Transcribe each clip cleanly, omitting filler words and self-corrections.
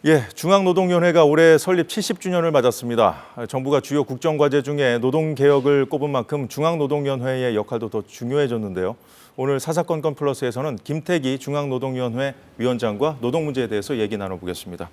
예, 중앙노동위원회가 올해 설립 70주년을 맞았습니다. 정부가 주요 국정과제 중에 노동개혁을 꼽은 만큼 중앙노동위원회의 역할도 더 중요해졌는데요. 오늘 사사건건 플러스에서는 김태기 중앙노동위원회 위원장과 노동 문제에 대해서 얘기 나눠보겠습니다.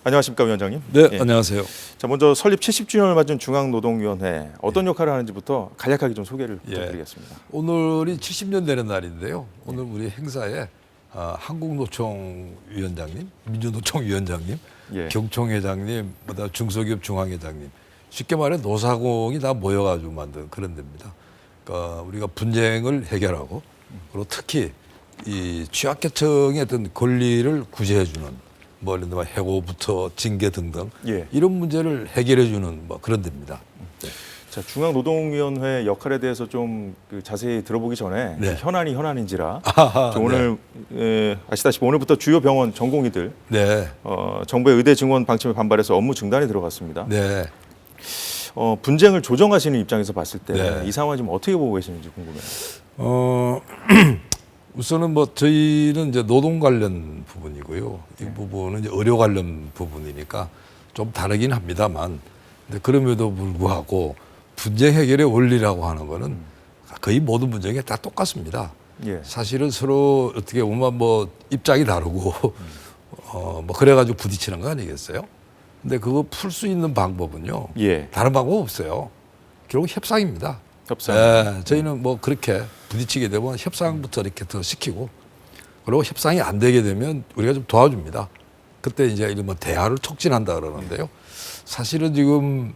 안녕하십니까, 위원장님? 네, 예. 안녕하세요. 자, 먼저 설립 70주년을 맞은 중앙노동위원회 어떤 역할을 하는지부터 간략하게 좀 소개를 부탁드리겠습니다. 오늘이 70년 되는 날인데요. 오늘 우리 행사에 한국노총 위원장님, 민주노총 위원장님, 경총회장님, 그다음 중소기업 중앙회장님, 쉽게 말해 노사공이 다 모여가지고 만든 그런 데입니다. 그러니까 우리가 분쟁을 해결하고 그리고 특히 이 취약계층의 어떤 권리를 구제해주는 뭐 예를 들면 해고부터 징계 등등 이런 문제를 해결해주는 뭐 그런 데입니다. 자, 중앙노동위원회 역할에 대해서 좀 자세히 들어보기 전에 현안이 현안인지라 오늘 아시다시피 오늘부터 주요 병원 전공의들 정부의 의대 증원 방침에 반발해서 업무 중단이 들어갔습니다. 분쟁을 조정하시는 입장에서 봤을 때 이 상황을 좀 어떻게 보고 계시는지 궁금해요. 우선은 뭐 저희는 이제 노동 관련 부분이고요. 이 부분은 이제 의료 관련 부분이니까 좀 다르긴 합니다만, 근데 그럼에도 불구하고 분쟁 해결의 원리라고 하는 거는 거의 모든 분쟁이 다 똑같습니다. 사실은 서로 어떻게 보면 뭐 입장이 다르고 뭐 그래가지고 부딪히는 거 아니겠어요? 근데 그거 풀 수 있는 방법은요. 다른 방법 없어요. 결국 협상입니다. 협상. 저희는 뭐 그렇게 부딪히게 되면 협상부터 이렇게 더 시키고, 그리고 협상이 안 되게 되면 우리가 좀 도와줍니다. 그때 이제 뭐 대화를 촉진한다 그러는데요. 사실은 지금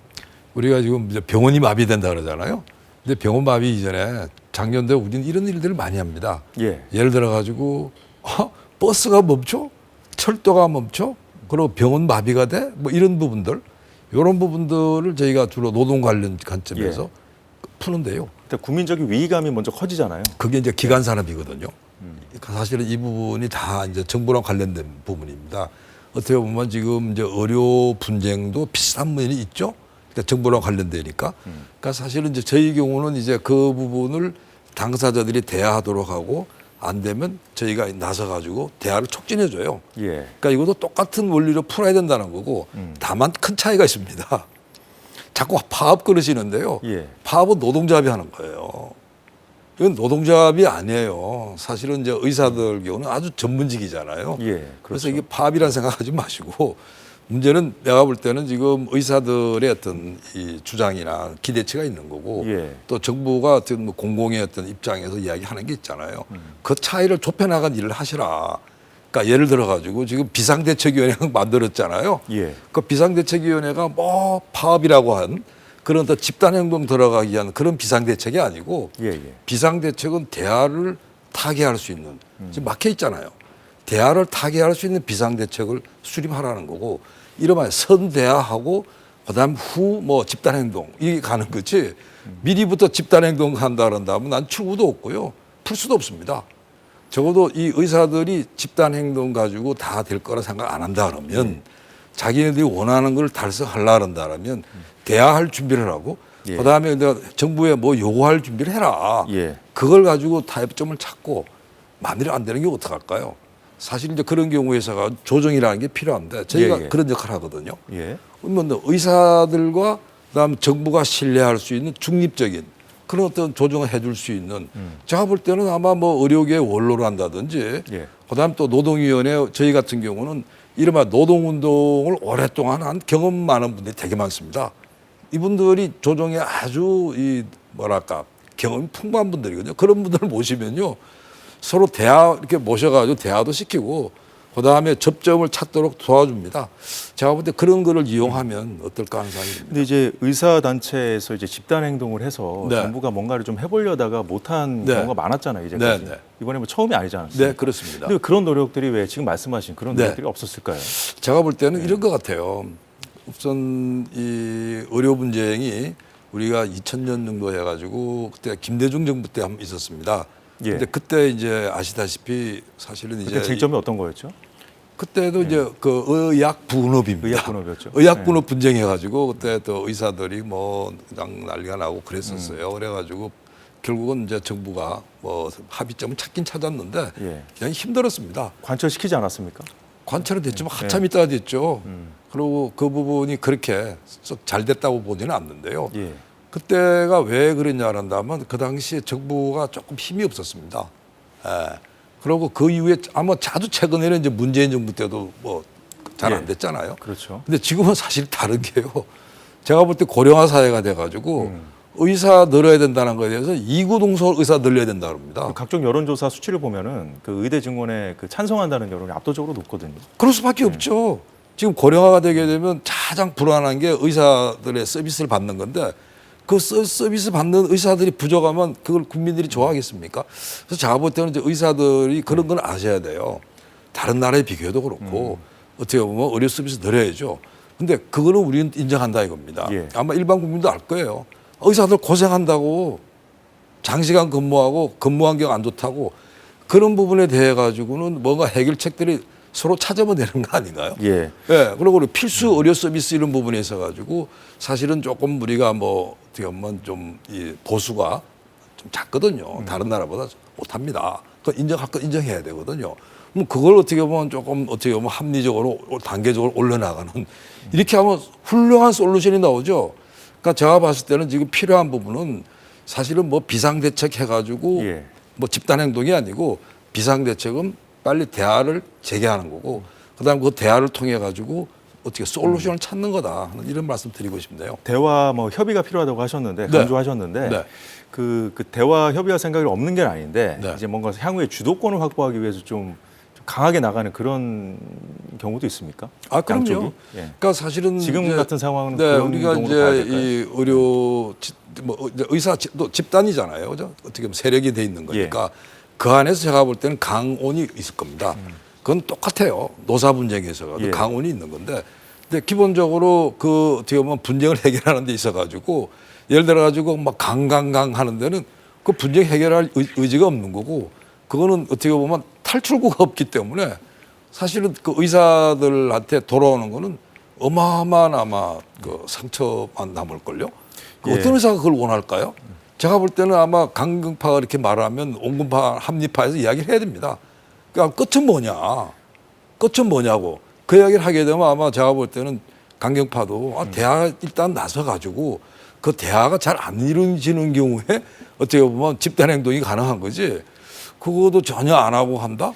우리가 지금 이제 병원이 마비된다 그러잖아요. 근데 병원 마비 이전에 작년도에 우리는 이런 일들을 많이 합니다. 예를 들어 가지고 버스가 멈춰, 철도가 멈춰, 그리고 병원 마비가 돼, 뭐 이런 부분들, 이런 부분들을 저희가 주로 노동 관련 관점에서 푸는데요. 국민적인 위기감이 먼저 커지잖아요. 그게 이제 기간 산업이거든요. 사실은 이 부분이 다 이제 정부랑 관련된 부분입니다. 어떻게 보면 지금 이제 의료 분쟁도 비슷한 면이 있죠. 그러니까 정부랑 관련되니까. 그러니까 사실은 이제 저희 경우는 이제 그 부분을 당사자들이 대화하도록 하고, 안 되면 저희가 나서 가지고 대화를 촉진해 줘요. 그러니까 이것도 똑같은 원리로 풀어야 된다는 거고, 다만 큰 차이가 있습니다. 자꾸 파업 그러시는데요. 파업은 노동조합이 하는 거예요. 이건 노동조합이 아니에요. 사실은 이제 의사들 경우는 아주 전문직이잖아요. 그래서 이게 파업이라는 생각하지 마시고, 문제는 내가 볼 때는 지금 의사들의 어떤 이 주장이나 기대치가 있는 거고, 또 정부가 어떤 뭐 공공의 어떤 입장에서 이야기하는 게 있잖아요. 그 차이를 좁혀나간 일을 하시라. 그러니까 예를 들어 가지고 지금 비상대책위원회가 만들었잖아요. 그 비상대책위원회가 뭐 파업이라고 한 그런 또 집단행동 들어가기 위한 그런 비상대책이 아니고, 비상대책은 대화를 타개할 수 있는, 지금 막혀 있잖아요. 대화를 타개할 수 있는 비상대책을 수립하라는 거고, 이러면 선대화하고 그다음 후 뭐 집단행동 이게 가는 거지, 미리부터 집단행동 한다 그런다면 난 출구도 없고요. 풀 수도 없습니다. 적어도 이 의사들이 집단행동 가지고 다 될 거라 생각 안 한다 그러면, 자기네들이 원하는 걸 달성하려고 한다 그러면 대화할 준비를 하고, 그다음에 내가 정부에 뭐 요구할 준비를 해라. 그걸 가지고 타협점을 찾고, 마음대로 안 되는 게 어떡할까요? 사실 이제 그런 경우에서 조정이라는 게 필요한데 저희가 그런 역할을 하거든요. 그러면 의사들과 그다음 정부가 신뢰할 수 있는 중립적인 그런 어떤 조정을 해줄 수 있는, 제가 볼 때는 아마 뭐 의료계 원로를 한다든지, 그다음 또 노동위원회, 저희 같은 경우는 이른바 노동운동을 오랫동안 한 경험 많은 분들이 되게 많습니다. 이분들이 조정에 아주 이 뭐랄까 경험이 풍부한 분들이거든요. 그런 분들을 모시면요, 서로 대화 이렇게 모셔가지고 대화도 시키고, 그다음에 접점을 찾도록 도와줍니다. 제가 볼 때 그런 거를 이용하면 어떨까 하는 생각이 듭니다. 근데 이제 의사 단체에서 이제 집단 행동을 해서 정부가 뭔가를 좀 해보려다가 못한 경우가 많았잖아요, 이제까지. 이번에 뭐 처음이 아니지 않습니까? 네, 그렇습니다. 근데 그런 노력들이 왜 지금 말씀하신 그런 노력들이 없었을까요? 제가 볼 때는 이런 것 같아요. 우선 이 의료 분쟁이 우리가 2000년 정도 해가지고 그때 김대중 정부 때 한번 있었습니다. 근데 그때 이제 아시다시피 사실은 이제 쟁점이 어떤 거였죠? 그때도 이제 그 의약 분업입니다. 의약 분업이었죠. 의약 분업 분쟁해가지고 그때 또 의사들이 뭐 그냥 난리가 나고 그랬었어요. 그래가지고 결국은 이제 정부가 뭐 합의점을 찾긴 찾았는데 그냥 힘들었습니다. 관철시키지 않았습니까? 관철은 됐지만 한참 있다가 됐죠. 그리고 그 부분이 그렇게 썩 잘 됐다고 보지는 않는데요. 예. 그때가 왜 그랬냐 한다면 그 당시에 정부가 조금 힘이 없었습니다. 예. 그리고 그 이후에 아마 자주 최근에는 이제 문재인 정부 때도 뭐 잘 안 예. 됐잖아요. 그렇죠. 근데 지금은 사실 다른 게요. 제가 볼 때 고령화 사회가 돼가지고 의사 늘어야 된다는 거에 대해서 이구동성 의사 늘려야 된다 그럽니다. 그 각종 여론조사 수치를 보면은 그 의대 증원에 그 찬성한다는 여론이 압도적으로 높거든요. 그럴 수밖에 없죠. 지금 고령화가 되게 되면 가장 불안한 게 의사들의 서비스를 받는 건데 그 서비스 받는 의사들이 부족하면 그걸 국민들이 좋아하겠습니까? 그래서 제가 볼 때는 이제 의사들이 그런 건 아셔야 돼요. 다른 나라에 비교해도 그렇고 어떻게 보면 의료 서비스 늘려야죠. 근데 그거는 우리는 인정한다 이겁니다. 예. 아마 일반 국민도 알 거예요. 의사들 고생한다고 장시간 근무하고 근무 환경 안 좋다고 그런 부분에 대해 가지고는 뭔가 해결책들이 서로 찾아보면 되는 거 아닌가요? 예. 예. 그리고 우리 필수 의료 서비스 이런 부분에 있어 가지고 사실은 조금 우리가 뭐 어떻게 보면 좀 이 보수가 좀 작거든요. 다른 나라보다 못합니다. 그 인정할 거 인정해야 되거든요. 그럼 그걸 어떻게 보면 조금 어떻게 보면 합리적으로 단계적으로 올려나가는 이렇게 하면 훌륭한 솔루션이 나오죠. 그러니까 제가 봤을 때는 지금 필요한 부분은 사실은 뭐 비상대책 해가지고 예. 뭐 집단행동이 아니고 비상대책은 빨리 대화를 재개하는 거고 그다음 그 대화를 통해 가지고 어떻게 솔루션을 찾는 거다 하는 이런 말씀 드리고 싶네요. 대화 뭐 협의가 필요하다고 하셨는데 네. 강조하셨는데 네. 그 대화 협의할 생각이 없는 게 아닌데 네. 이제 뭔가 향후에 주도권을 확보하기 위해서 좀 강하게 나가는 그런 경우도 있습니까? 아, 그럼요. 양쪽이? 예. 그러니까 사실은 지금 이제 같은 상황은 네, 그런 우리가 경우로 봐야 이제 될까요? 이 의료 뭐 이제 의사 또 집단이잖아요, 그죠? 어떻게 보면 세력이 돼 있는 거니까 예. 그 안에서 제가 볼 때는 강온이 있을 겁니다. 그건 똑같아요. 노사 분쟁에서 예. 강온이 있는 건데, 근데 기본적으로 그 어떻게 보면 분쟁을 해결하는 데 있어가지고 예를 들어 가지고 막 강강강 하는 데는 그 분쟁 해결할 의지가 없는 거고, 그거는 어떻게 보면 탈출구가 없기 때문에. 사실은 그 의사들한테 돌아오는 거는 어마어마한 아마 그 상처만 남을걸요. 그 예. 어떤 의사가 그걸 원할까요? 제가 볼 때는 아마 강경파가 이렇게 말하면 온건파, 합리파에서 이야기를 해야 됩니다. 그러니까 끝은 뭐냐? 끝은 뭐냐고. 그 이야기를 하게 되면 아마 제가 볼 때는 강경파도 대화 일단 나서가지고 그 대화가 잘 안 이루어지는 경우에 어떻게 보면 집단행동이 가능한 거지. 그것도 전혀 안 하고 한다?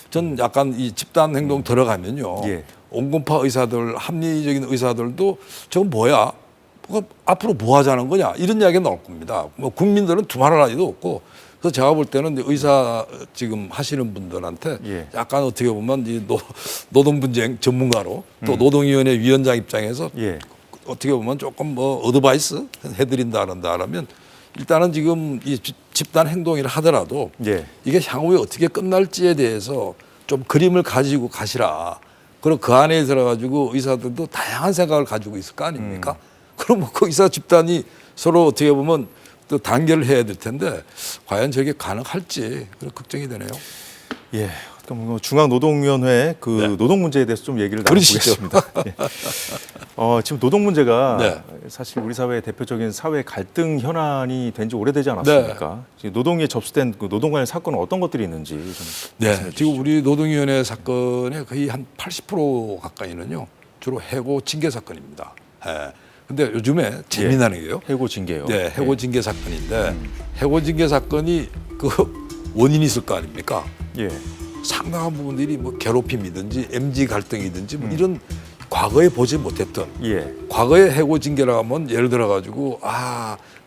전 약간 이 집단 행동 들어가면요. 예. 온건파 의사들, 합리적인 의사들도 저건 뭐야? 앞으로 뭐 하자는 거냐? 이런 이야기가 나올 겁니다. 뭐 국민들은 두말할 나위도 없고. 그래서 제가 볼 때는 의사 지금 하시는 분들한테 예. 약간 어떻게 보면 이 노동분쟁 전문가로 또 노동위원회 위원장 입장에서 예. 어떻게 보면 조금 뭐 어드바이스 해드린다면 일단은 지금 이 집단 행동이라 하더라도 예. 이게 향후에 어떻게 끝날지에 대해서 좀 그림을 가지고 가시라. 그리고 그 안에 들어가지고 의사들도 다양한 생각을 가지고 있을 거 아닙니까? 그럼 그 의사 집단이 서로 어떻게 보면 또 단결을 해야 될 텐데 과연 저게 가능할지 그런 걱정이 되네요. 예. 그럼 뭐 중앙노동위원회 그 네. 노동 문제에 대해서 좀 얘기를 그러시죠. 나눠보겠습니다. 예. 지금 노동 문제가 네. 사실 우리 사회의 대표적인 사회 갈등 현안이 된 지 오래되지 않았습니까? 지금 노동에 접수된 그 노동 관련 사건은 어떤 것들이 있는지 좀 네, 말씀해 주시죠. 지금 우리 노동위원회 사건의 거의 한 80% 가까이는요 주로 해고 징계 사건입니다. 예. 근데 요즘에 재미나는 게요. 해고 징계요. 네, 해고 징계 사건인데 해고 징계 사건이 그 원인이 있을 거 아닙니까? 예. 상당한 부분들이 뭐 괴롭힘이든지 MG 갈등이든지 뭐 이런 과거에 보지 못했던 예. 과거에 해고 징계라 하면 예를 들어 가지고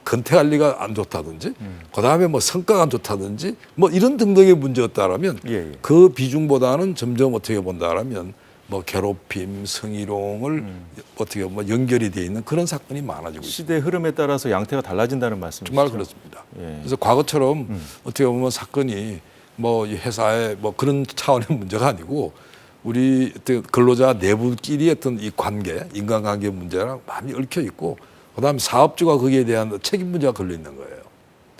근태 관리가 안 좋다든지 그다음에 뭐 성과가 안 좋다든지 뭐 이런 등등의 문제였다라면 예, 예. 그 비중보다는 점점 어떻게 본다라면 뭐 괴롭힘, 성희롱을 어떻게 보면 연결이 돼 있는 그런 사건이 많아지고 있습니다. 시대 흐름에 따라서 양태가 달라진다는 말씀이시죠? 정말 그렇습니다. 예. 그래서 과거처럼 어떻게 보면 사건이 뭐 이 회사의 뭐 그런 차원의 문제가 아니고 우리 어떤 근로자 내부끼리 어떤 이 관계, 인간관계 문제랑 많이 얽혀 있고 그다음에 사업주가 거기에 대한 책임 문제가 걸려 있는 거예요.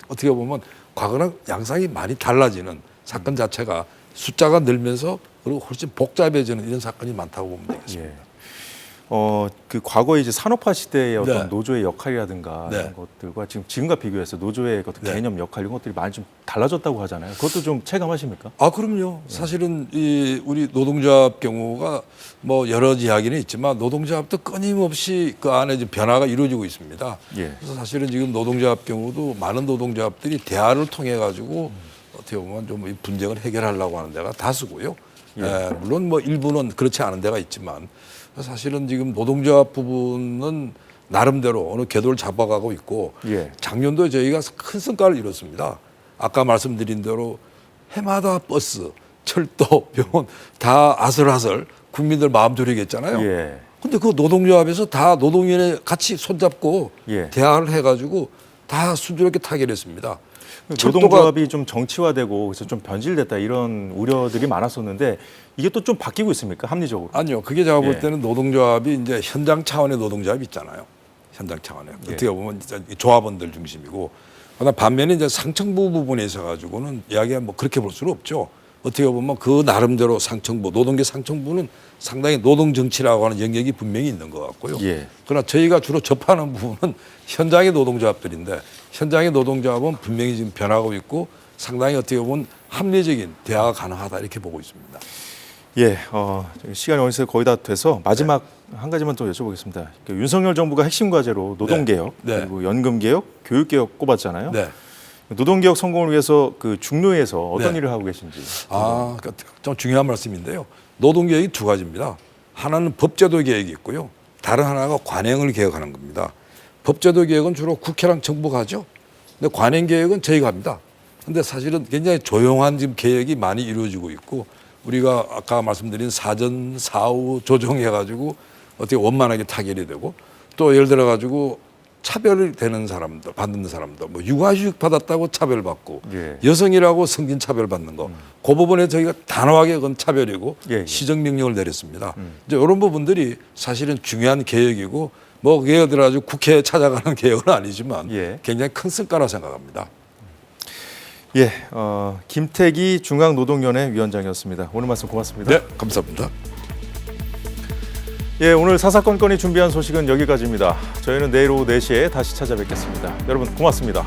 어떻게 보면 과거랑 양상이 많이 달라지는 사건 자체가 숫자가 늘면서 그리고 훨씬 복잡해지는 이런 사건이 많다고 보면 되겠습니다. 예. 그 과거에 이제 산업화 시대의 어떤 네. 노조의 역할이라든가 네. 이런 것들과 지금과 비교해서 노조의 어떤 네. 개념, 역할 이런 것들이 많이 좀 달라졌다고 하잖아요. 그것도 좀 체감하십니까? 아, 그럼요. 사실은 이 우리 노동조합 경우가 뭐 여러 이야기는 있지만 노동조합도 끊임없이 그 안에 이제 변화가 이루어지고 있습니다. 예. 그래서 사실은 지금 노동조합 경우도 많은 노동조합들이 대화를 통해 가지고 어떻게 보면 좀 이 분쟁을 해결하려고 하는 데가 다수고요. 물론 뭐 일부는 그렇지 않은 데가 있지만 사실은 지금 노동조합 부분은 나름대로 어느 궤도를 잡아가고 있고 예. 작년도 저희가 큰 성과를 이뤘습니다. 아까 말씀드린 대로 해마다 버스, 철도, 병원 다 아슬아슬 국민들 마음 졸이겠잖아요. 예. 근데 그 노동조합에서 다 노동위원회 같이 손잡고 예. 대화를 해가지고 다 순조롭게 타결했습니다. 노동조합이 좀 정치화되고 그래서 좀 변질됐다 이런 우려들이 많았었는데 이게 또 좀 바뀌고 있습니까? 합리적으로? 아니요. 그게 제가 볼 예. 때는 노동조합이 이제 현장 차원의 노동조합이 있잖아요. 현장 차원에. 예. 어떻게 보면 진짜 조합원들 중심이고. 그러나 반면에 이제 상층부 부분에 있어 가지고는 이야기가 뭐 그렇게 볼 수는 없죠. 어떻게 보면 그 나름대로 상층부, 노동계 상층부는 상당히 노동 정치라고 하는 영역이 분명히 있는 것 같고요. 예. 그러나 저희가 주로 접하는 부분은 현장의 노동조합들인데 현장의 노동조합은 분명히 지금 변하고 있고 상당히 어떻게 보면 합리적인 대화가 가능하다 이렇게 보고 있습니다. 예, 시간이 어느새 거의 다 돼서 마지막 한 가지만 또 여쭤보겠습니다. 그 윤석열 정부가 핵심 과제로 노동개혁, 네. 그리고 연금개혁, 교육개혁 꼽았잖아요. 네. 노동개혁 성공을 위해서 그 중노에서 어떤 네. 일을 하고 계신지. 아, 그러니까 좀 중요한 말씀인데요. 노동개혁이 두 가지입니다. 하나는 법제도 개혁이 있고요. 다른 하나가 관행을 개혁하는 겁니다. 법제도 개혁은 주로 국회랑 정부가 하죠. 근데 관행 개혁은 저희가 합니다. 근데 사실은 굉장히 조용한 지금 개혁이 많이 이루어지고 있고 우리가 아까 말씀드린 사전, 사후 조정해가지고 어떻게 원만하게 타결이 되고 또 예를 들어가지고 차별이 되는 사람들, 받는 사람들, 뭐 육아휴직 받았다고 차별받고 예. 여성이라고 성진 차별받는 거, 그 부분에 저희가 단호하게 그건 차별이고 예. 시정명령을 내렸습니다. 이제 이런 부분들이 사실은 중요한 개혁이고 뭐 예를 들어가지고 국회에 찾아가는 개혁은 아니지만 예. 굉장히 큰 성과라 생각합니다. 예, 김태기 중앙노동위원회 위원장이었습니다. 오늘 말씀 고맙습니다. 네, 감사합니다. 예, 오늘 사사건건이 준비한 소식은 여기까지입니다. 저희는 내일 오후 4시에 다시 찾아뵙겠습니다. 여러분 고맙습니다.